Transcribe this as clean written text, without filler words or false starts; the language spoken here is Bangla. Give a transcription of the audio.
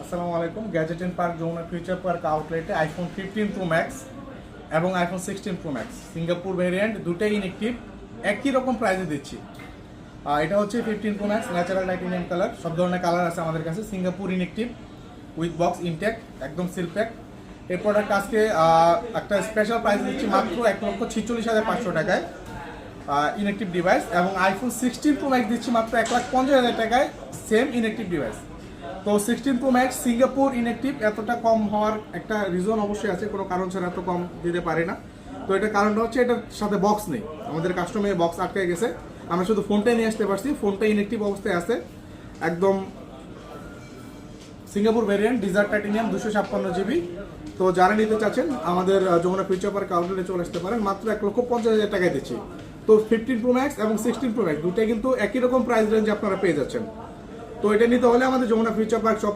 আসসালামু আলাইকুম। Gadget and park Jamuna future park আউটলেটে আইফোন 15 প্রো ম্যাক্স এবং iPhone 16 pro max Singapore variant দুটাই ইনএক্টিভ একই রকম প্রাইসে দিচ্ছি। এটা হচ্ছে 15 pro max natural titanium colour, সব ধরনের কালার আছে আমাদের কাছে। Singapore inactive with box intact, একদম সিল প্যাক। এই প্রোডাক্ট আজকে একটা স্পেশাল প্রাইস দিচ্ছি মাত্র 1,46,500 টাকায় ইনএক্টিভ ডিভাইস, এবং আইফোন 16 প্রো ম্যাক্স দিচ্ছি মাত্র 1,50,000 টাকায় সেম ইনএক্টিভ ডিভাইস। তো 16 প্রো ম্যাক্স সিঙ্গাপুর ইনএক্টিভ এতটা কম হওয়ার একটা রিজন অবশ্যই আছে, কোনো কারণ ছাড়া এত কম দিতে পারে না। তো এটার কারণটা হচ্ছে এটার সাথে বক্স নেই, আমাদের কাস্টমারের বক্স আটকে গেছে। আমরা শুধু ফোনটাই নিয়ে আসতে পারছি, ফোনটা ইনএক্টিভ অবস্থায় আছে একদম। Singapore variant desert titanium 256 GB. তো যারা নিতে চাচ্ছেন আমাদের যমুনা ফিউচার পার্ক আউটলেটে চলে আসতে পারেন, মাত্র 1,50,000 টাকায় দিচ্ছি। তো 15 প্রো ম্যাক্স এবং 16 প্রো ম্যাক্স দুটাই কিন্তু একই রকম প্রাইস রেঞ্জে আপনারা পেয়ে যাচ্ছেন। তো এটা নিতে হলে আমাদের যমুনা ফিউচার পার্ক শপে